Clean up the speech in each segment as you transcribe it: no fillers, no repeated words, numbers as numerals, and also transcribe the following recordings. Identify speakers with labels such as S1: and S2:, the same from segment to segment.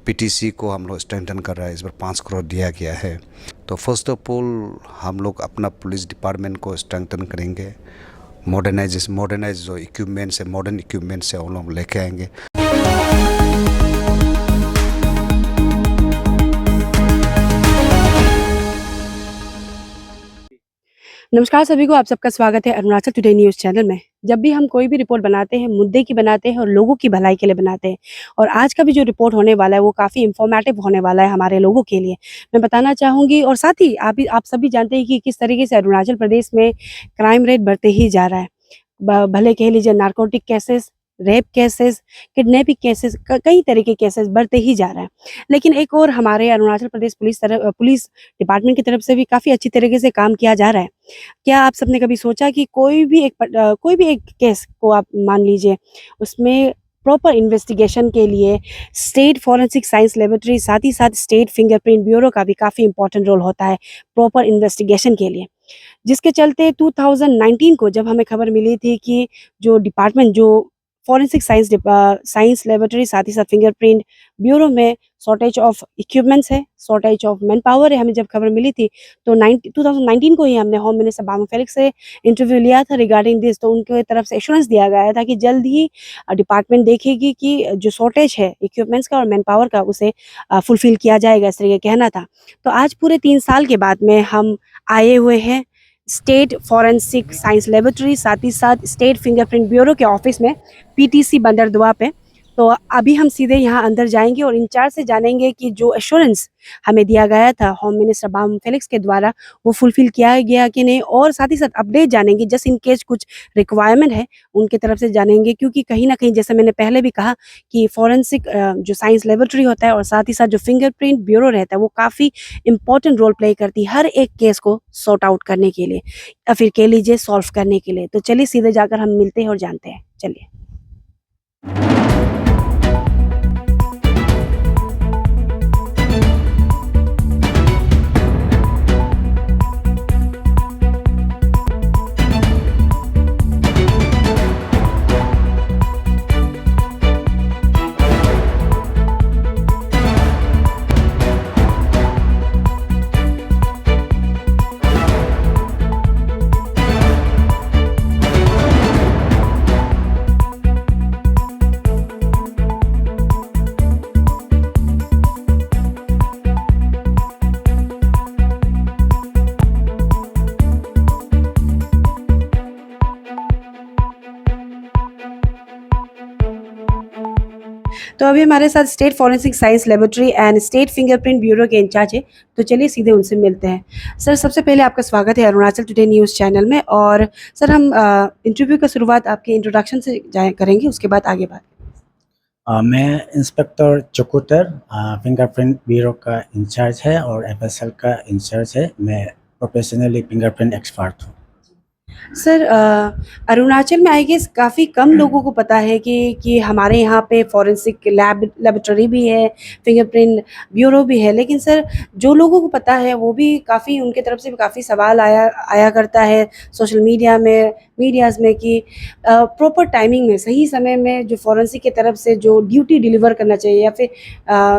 S1: PTC को हम लोग स्ट्रेंथन कर रहा है। इस बार 5 करोड़ दिया गया है। तो फर्स्ट ऑफ ऑल हम लोग अपना पुलिस डिपार्टमेंट को स्ट्रेंथन करेंगे। मॉडर्नाइज जो इक्विपमेंट्स है, मॉडर्न इक्विपमेंट्स है, वो लोग लेके आएंगे।
S2: नमस्कार सभी को, आप सबका स्वागत है अरुणाचल टुडे न्यूज़ चैनल में। जब भी हम कोई भी रिपोर्ट बनाते हैं, मुद्दे की बनाते हैं और लोगों की भलाई के लिए बनाते हैं। और आज का भी जो रिपोर्ट होने वाला है वो काफ़ी इंफॉर्मेटिव होने वाला है हमारे लोगों के लिए। मैं बताना चाहूँगी, और साथ ही आप सभी जानते हैं कि किस तरीके से अरुणाचल प्रदेश में क्राइम रेट बढ़ते ही जा रहा है। भले कह लीजिए narcotic cases, rape cases, kidnapping cases, कई तरह के केसेस बढ़ते ही जा रहे हैं। लेकिन एक और हमारे अरुणाचल प्रदेश पुलिस डिपार्टमेंट की तरफ से भी काफ़ी अच्छी तरीके से काम किया जा रहा है। क्या आप सबने कभी सोचा कि कोई भी एक केस को आप मान लीजिए, उसमें प्रॉपर इन्वेस्टिगेशन के लिए स्टेट फॉरेंसिक साइंस लेबोरेटरी, साथ ही साथ स्टेट फिंगरप्रिंट ब्यूरो का भी काफ़ी इंपॉर्टेंट रोल होता है प्रॉपर इन्वेस्टिगेशन के लिए। जिसके चलते 2019 को जब हमें खबर मिली थी कि जो डिपार्टमेंट जो फॉरेंसिक साइंस लेबोरेटरी, साथ ही साथ फिंगरप्रिंट ब्यूरो में शॉर्टेज ऑफ इक्विपमेंट्स है, शॉर्टेज ऑफ मैन पावर है, हमें जब खबर मिली थी तो 2019 को ही हमने होम मिनिस्टर बामांग फेलिक्स से इंटरव्यू लिया था रिगार्डिंग दिस। तो उनके तरफ से एश्योरेंस दिया गया था कि जल्द ही डिपार्टमेंट देखेगी कि जो शॉर्टेज है इक्विपमेंट्स का और मैन पावर का, उसे फुलफिल किया जाएगा, इस तरीके कहना था। तो आज पूरे 3 साल के बाद में हम आए हुए हैं स्टेट फॉरेंसिक साइंस लेबोरेटरी, साथ ही साथ स्टेट फिंगरप्रिंट ब्यूरो के ऑफिस में, पीटीसी बंदरदुआ पे। तो अभी हम सीधे यहाँ अंदर जाएंगे और इंचार्ज से जानेंगे कि जो एश्योरेंस हमें दिया गया था होम मिनिस्टर बामांग फेलिक्स के द्वारा, वो फुलफिल किया गया कि नहीं। और साथ ही साथ अपडेट जानेंगे, जस्ट इन केस कुछ रिक्वायरमेंट है उनके तरफ से जानेंगे। क्योंकि कहीं ना कहीं, जैसे मैंने पहले भी कहा, कि फॉरेंसिक जो साइंस लेबोरेटरी होता है और साथ ही साथ जो फिंगरप्रिंट ब्यूरो रहता है, वो काफ़ी इंपॉर्टेंट रोल प्ले करती है हर एक केस को सॉर्ट आउट करने के लिए, या फिर कह लीजिए सॉल्व करने के लिए। तो चलिए सीधे जाकर हम मिलते हैं और जानते हैं। चलिए। तो अभी हमारे साथ state forensic science laboratory and state fingerprint bureau के इंचार्ज है, तो चलिए सीधे उनसे मिलते हैं। सर, सबसे पहले आपका स्वागत है अरुणाचल टुडे न्यूज़ चैनल में। और सर, हम इंटरव्यू का शुरुआत आपके इंट्रोडक्शन से करेंगे, उसके बाद आगे बात।
S3: मैं इंस्पेक्टर चकुटर, फिंगरप्रिंट ब्यूरो का इंचार्ज है और एफएसएल का इंचार्ज है। मैं प्रोफेशनली फिंगरप्रिंट एक्सपर्ट हूँ।
S2: सर, अरुणाचल में आई गेस काफ़ी कम लोगों को पता है कि हमारे यहाँ पे फॉरेंसिक लेबोरेटरी भी है, फिंगरप्रिंट ब्यूरो भी है। लेकिन सर, जो लोगों को पता है वो भी काफ़ी, उनके तरफ से भी काफ़ी सवाल आया करता है सोशल मीडियाज़ में कि प्रॉपर टाइमिंग में, सही समय में जो फॉरेंसिक की तरफ से जो ड्यूटी डिलीवर करना चाहिए या फिर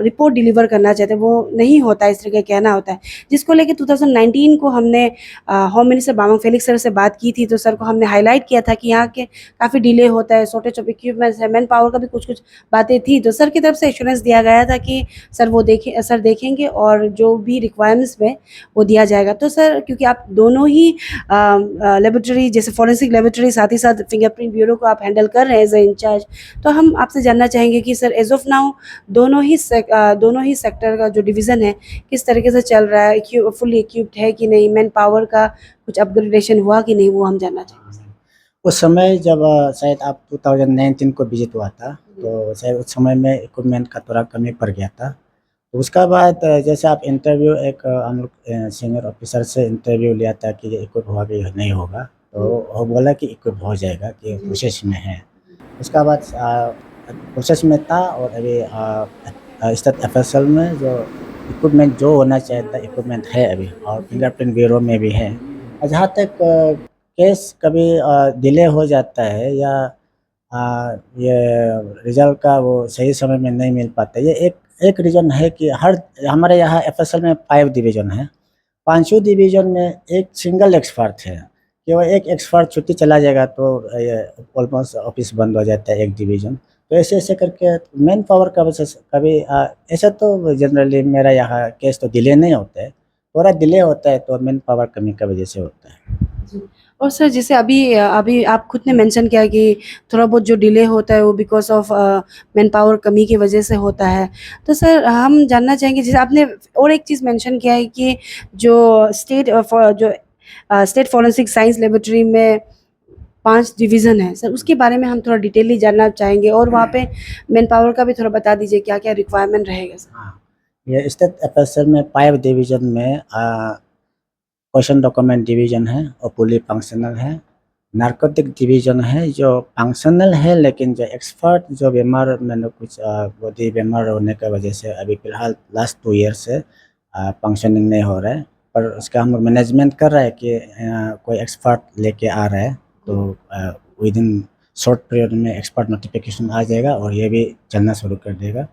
S2: रिपोर्ट डिलीवर करना चाहते हैं, वो नहीं होता है, इस तरह का कहना होता है। जिसको लेके 2019 को हमने home minister Bamang Felix sir से बात की थी, तो सर को हमने हाईलाइट किया था कि यहाँ के काफ़ी डिले होता है, शॉर्टेज ऑफ इक्विपमेंट्स है, मैन पावर का भी कुछ बातें थी। तो सर की तरफ से एश्योरेंस दिया गया था कि सर देखेंगे और जो भी रिक्वायरमेंट्स में वो दिया जाएगा। तो सर, क्योंकि आप दोनों ही लेबोरेटरी, जैसे फॉरेंसिक लेबोरेटरी, साथ ही साथ फिंगरप्रिंट ब्यूरो को आप हैंडल कर रहे हैं एज ए इंचार्ज, तो हम आपसे जानना चाहेंगे कि सर, एज ऑफ नाउ दोनों ही सेक्टर का जो डिवीज़न है किस तरीके से चल रहा है, फुली इक्विप्ड है कि नहीं, मैन पावर का कुछ अपग्रेडेशन हुआ कि नहीं, वो हम जानना चाहेंगे।
S3: उस समय जब शायद आप 2019 को विजिट हुआ था, तो शायद उस समय में इक्विपमेंट का थोड़ा कमी पड़ गया था। तो उसका बाद जैसे आप इंटरव्यू, एक हम लोग सीनियर ऑफिसर से इंटरव्यू लिया था कि इक्विप होगा कि नहीं होगा, तो वो बोला कि इक्विप हो जाएगा, कि प्रोसेस में है। उसका बाद प्रोसेस में था, और अभी स्टेट एफएसएल में जो इक्विपमेंट जो होना चाहिए था, इक्विपमेंट है अभी, और फिंगरप्रिंट ब्यूरो में भी है। जहाँ तक केस कभी डिले हो जाता है या ये रिजल्ट का वो सही समय में नहीं मिल पाता, ये एक एक रीज़न है कि हर हमारे यहाँ एफएसएल में 5 डिवीज़न है। पाँचों डिवीज़न में एक सिंगल एक्सपर्ट है। केवल एक एक्सपर्ट छुट्टी चला जाएगा तो ये ऑलमोस्ट ऑफिस बंद हो जाता है एक डिवीज़न। तो ऐसे-ऐसे करके मैन पावर का वजह से कभी ऐसा तो जनरली मेरा यहाँ केस तो डिले नहीं होता है। थोड़ा डिले होता है तो मैन पावर कमी की वजह से होता है।
S2: जी। और सर जैसे अभी आप खुद ने मेंशन किया कि थोड़ा बहुत जो डिले होता है वो बिकॉज़ ऑफ मैन पावर कमी की वजह से होता है। तो सर हम जानना चाहेंगे जैसे आपने और एक चीज़ मेंशन किया है कि जो स्टेट फॉरेंसिक साइंस लैबोरेटरी में 5 डिवीज़न है। सर उसके बारे में हम थोड़ा डिटेलली जानना चाहेंगे और वहाँ पे मैन पावर का भी थोड़ा बता दीजिए क्या-क्या रिक्वायरमेंट रहेगा सर?
S3: हाँ, ये स्टेट एफएसएल में 5 डिवीज़न में क्वेश्चन डॉक्यूमेंट डिवीज़न है और फुली फंक्शनल है। नारकोटिक डिवीज़न है जो फंक्शनल है लेकिन जो एक्सपर्ट जो बीमार मैंने कुछ बॉडी बीमार होने की वजह से अभी फ़िलहाल लास्ट 2 ईयर से फंक्शनिंग नहीं हो रहा है। पर उसका हम लोग मैनेजमेंट कर रहे हैं कि कोई एक्सपर्ट लेके आ रहा है तो विदिन शॉर्ट पीरियड में एक्सपर्ट नोटिफिकेशन आ जाएगा और ये भी चलना शुरू कर देगा।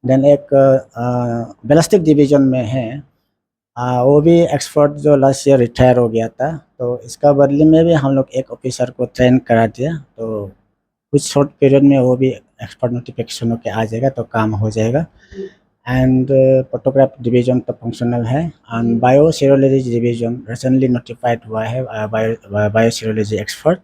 S3: देन एक बैलिस्टिक डिवीज़न में है वो भी एक्सपर्ट जो लास्ट ईयर रिटायर हो गया था, तो इसका बदले में भी हम लोग एक ऑफिसर को ट्रेन करा दिया, तो कुछ शॉर्ट पीरियड में वो भी एक्सपर्ट नोटिफिकेशन होके आ जाएगा तो काम हो जाएगा। एंड फोटोग्राफ डिवीज़न तो फंक्शनल है and bio serology division recently notified हुआ है बायो सीरोलॉजी एक्सपर्ट,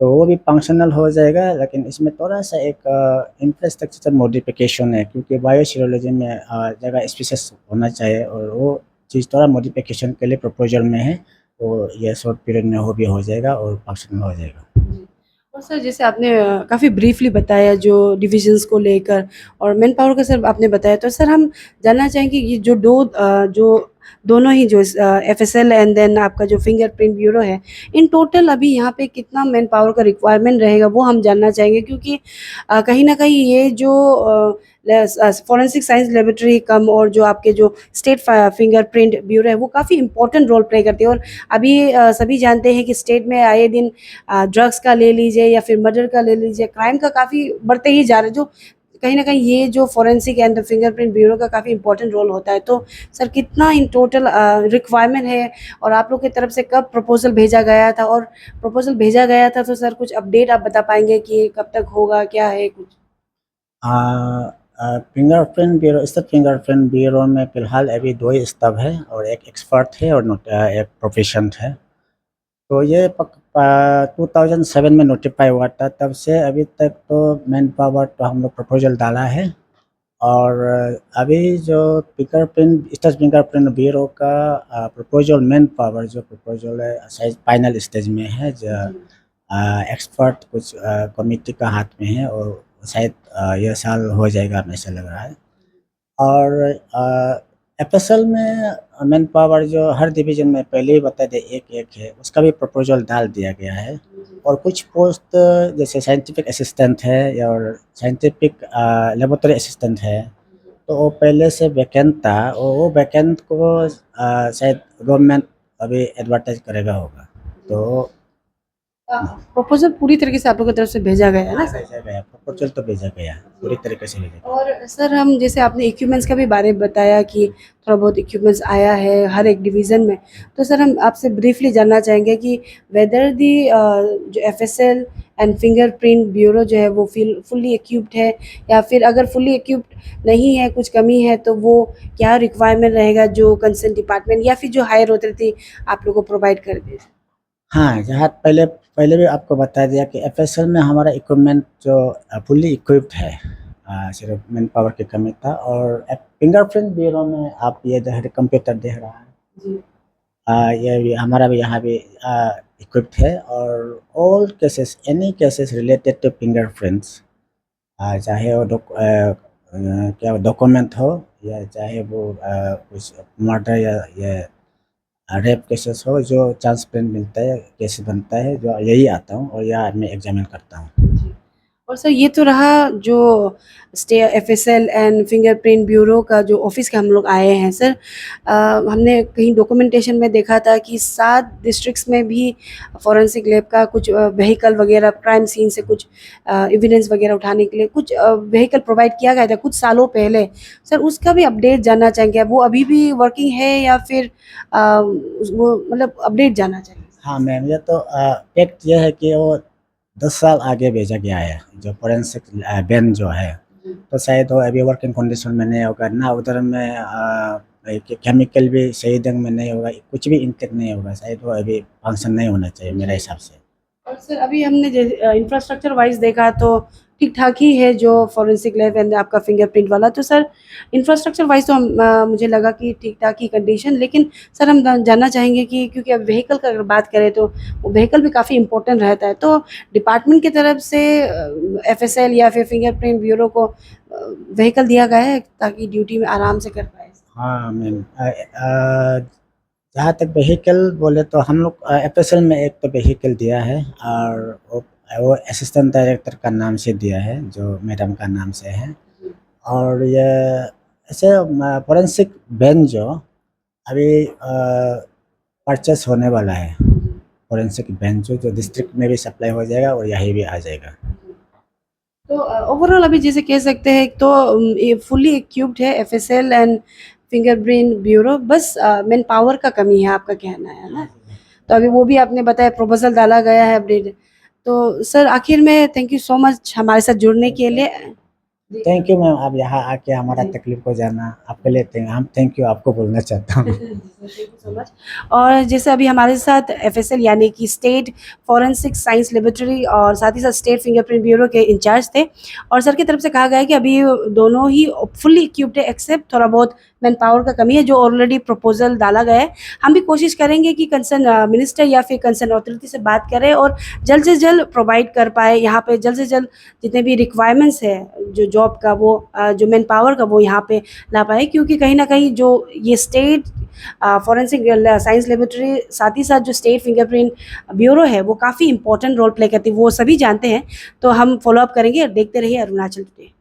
S3: तो वो भी फंक्शनल हो जाएगा। लेकिन इसमें थोड़ा-सा एक इंफ्रास्ट्रक्चर मॉडिफिकेशन है क्योंकि बायो सीरोलॉजी में जगह स्पेसेस होना चाहिए और वो चीज़ थोड़ा मॉडिफिकेशन के लिए प्रपोज़ल में है, तो ये शॉर्ट पीरियड में वो भी हो जाएगा और फंक्शनल हो जाएगा।
S2: जी। और सर जैसे आपने काफ़ी ब्रीफली बताया जो डिविजन्स को लेकर और मैन पावर का सर आपने बताया, तो सर हम जानना चाहेंगे ये जो दोनों ही जो एफएसएल एंड देन आपका जो फिंगरप्रिंट ब्यूरो है, इन टोटल अभी यहाँ पे कितना मैन पावर का रिक्वायरमेंट रहेगा वो हम जानना चाहेंगे क्योंकि कहीं न कहीं ये जो फॉरेंसिक साइंस लैबोरेटरी कम और जो आपके जो स्टेट फिंगरप्रिंट ब्यूरो है वो काफ़ी इम्पोर्टेंट रोल प्ले करती है और अभी सभी जानते हैं कि स्टेट में आए दिन ड्रग्स का ले लीजिए या फिर मर्डर का ले लीजिए, क्राइम का काफ़ी बढ़ते ही जा रहा है, जो कहीं न कहीं ये जो फॉरेंसिक एंड फिंगरप्रिंट ब्यूरो का काफ़ी इम्पोर्टेंट रोल होता है। तो सर कितना इन टोटल रिक्वायरमेंट है और आप लोग की तरफ से कब प्रपोज़ल भेजा गया था? और प्रपोज़ल भेजा गया था तो सर कुछ अपडेट आप बता पाएँगे कि कब तक होगा, क्या है कुछ?
S3: Fingerprint bureau state fingerprint bureau में फ़िलहाल अभी 2 ही स्टाफ है और एक एक्सपर्ट है और एक प्रोफेशनल है। तो ये 2007 में नोटिफाई हुआ था, तब से अभी तक तो मैन पावर तो हम लोग प्रपोज़ल डाला है और अभी जो स्टेट फिंगरप्रिंट ब्यूरो का प्रपोज़ल मैन पावर जो प्रपोज़ल है शायद फाइनल स्टेज में है, जो एक्सपर्ट कुछ कमिटी का हाथ में है और शायद ये साल हो जाएगा, हमें ऐसा लग रहा है। और एफएसएल में मैन पावर जो हर डिवीज़न में पहले ही बता दें एक-एक है, उसका भी प्रपोज़ल डाल दिया गया है और कुछ पोस्ट जैसे साइंटिफिक असिस्टेंट है या और साइंटिफिक लेबोरेटरी असिस्टेंट है, तो वो पहले से वैकेंट था और वो वैकेंट को शायद गवर्नमेंट अभी एडवर्टाइज़ करेगा होगा। तो
S2: प्रपोज़ल पूरी तरीके से आप लोगों की तरफ से भेजा गया है ना सर?
S3: भेजा गया, प्रपोज़ल तो भेजा गया, पूरी तरीके से भेजा गया।
S2: और सर हम जैसे आपने इक्विपमेंट्स का भी बारे में बताया कि थोड़ा बहुत इक्विपमेंट्स आया है हर एक डिवीज़न में। तो सर हम आपसे ब्रीफली जानना चाहेंगे कि वेदर दी जो एफएसएल एंड फिंगरप्रिंट ब्यूरो जो है वो फुल्ली इक्विप्ड है या फिर अगर फुल्ली इक्विप्ड नहीं है, कुछ कमी है तो वो क्या रिक्वायरमेंट रहेगा जो कंसर्न डिपार्टमेंट या फिर जो हायर अथॉरिटी आप लोग को प्रोवाइड कर दे?
S3: हाँ, जहाँ पहले पहले भी आपको बता दिया कि एफएसएल में हमारा इक्विपमेंट जो फुल्ली इक्विप्ड है, सिर्फ मैन पावर की कमी था और फिंगरप्रिंट ब्यूरो में आप ये जो है कंप्यूटर देख रहा है,
S2: जी।
S3: ये भी हमारा भी यहाँ भी इक्विप्ड है और all cases any cases related to fingerprints, चाहे वो क्या डॉक्यूमेंट हो या चाहे वो कुछ मर्डर या रेप केसेस हो, जो चांस प्रिंट मिलता है, केस बनता है, जो यही आता हूँ और यहाँ मैं एग्जामिन करता हूँ।
S2: जी। और सर ये तो रहा जो stay FSL and fingerprint bureau का जो ऑफिस के हम लोग आए हैं सर। हमने कहीं डॉक्यूमेंटेशन में देखा था कि 7 डिस्ट्रिक्ट्स में भी फॉरेंसिक लैब का कुछ व्हीकल वगैरह क्राइम सीन से कुछ एविडेंस वगैरह उठाने के लिए कुछ व्हीकल प्रोवाइड किया गया था कुछ सालों पहले। सर उसका भी अपडेट जानना चाहेंगे, वो अभी भी वर्किंग है या फिर वो मतलब अपडेट जानना चाहेंगे।
S3: हाँ मैम, ये तो फैक्ट ये है कि वो 10 साल आगे भेजा गया है जो फोरेंसिक बैन जो है, तो शायद वो अभी वर्किंग कंडीशन में नहीं होगा ना, उधर में केमिकल भी सही ढंग में नहीं होगा, कुछ भी इंटेक नहीं होगा, शायद वो अभी फंक्शन नहीं होना चाहिए मेरे हिसाब से।
S2: और सर अभी हमने इंफ्रास्ट्रक्चर वाइज देखा तो ठीक ठाक ही है जो फॉरेंसिक लैब एंड आपका फिंगरप्रिंट वाला। तो सर इंफ्रास्ट्रक्चर वाइज तो मुझे लगा कि ठीक ठाक ही कंडीशन, लेकिन सर हम जानना चाहेंगे कि क्योंकि अब व्हीकल का अगर बात करें तो वो व्हीकल भी काफ़ी इंपॉर्टेंट रहता है, तो डिपार्टमेंट की तरफ से एफएसएल या फिर फिंगरप्रिंट ब्यूरो को व्हीकल दिया गया है ताकि ड्यूटी में आराम से कर पाए।
S3: हाँ मैम, जहाँ तक व्हीकल बोले तो हम लोग एफएसएल में एक तो व्हीकल दिया है, और वो असिस्टेंट डायरेक्टर का नाम से दिया है जो मैडम का नाम से है। और ये ऐसे फोरेंसिक बैन जो अभी परचेस होने वाला है, फोरेंसिक बैन जो डिस्ट्रिक्ट में भी सप्लाई हो जाएगा और यहीं भी आ जाएगा।
S2: तो ओवरऑल अभी जैसे कह सकते हैं तो ये फुल्ली इक्विप्ड है एफएसएल एंड फिंगरप्रिंट ब्यूरो, बस मैन पावर का कमी है आपका कहना है ना। तो अभी वो भी आपने बताया प्रपोजल डाला गया है अपडेट। तो सर आखिर में थैंक यू सो मच हमारे साथ जुड़ने के लिए।
S3: थैंक यू मैम, आप यहाँ आके हमारा तकलीफ को जाना, आपके लिए हम थैंक यू आपको बोलना चाहता हूँ।
S2: Thank you so much. और जैसे अभी हमारे साथ एफएसएल यानी कि स्टेट फॉरेंसिक साइंस लेबोरेटरी और साथ ही साथ स्टेट फिंगरप्रिंट ब्यूरो के इंचार्ज थे, और सर की तरफ से कहा गया है कि अभी दोनों ही फुल्ली इक्विप्ड है एक्सेप्ट थोड़ा बहुत मैन पावर का कमी है जो ऑलरेडी प्रपोजल डाला गया है। हम भी कोशिश करेंगे कि कंसर्न मिनिस्टर या फिर कंसर्न अथॉरिटी से बात करें और जल्द से जल्द प्रोवाइड कर पाए यहाँ पे, जल्द से जल्द जितने भी रिक्वायरमेंट्स है जो जॉब का वो जो मैन पावर का वो यहाँ पे ला पाए, क्योंकि कहीं ना कहीं जो ये स्टेट फॉरेंसिक साइंस लेबोरेटरी साथ ही साथ जो स्टेट फिंगरप्रिंट ब्यूरो है वो काफ़ी इंपॉर्टेंट रोल प्ले करती है, वो सभी जानते हैं। तो हम फॉलोअप करेंगे और देखते रहिए अरुणाचल टुडे।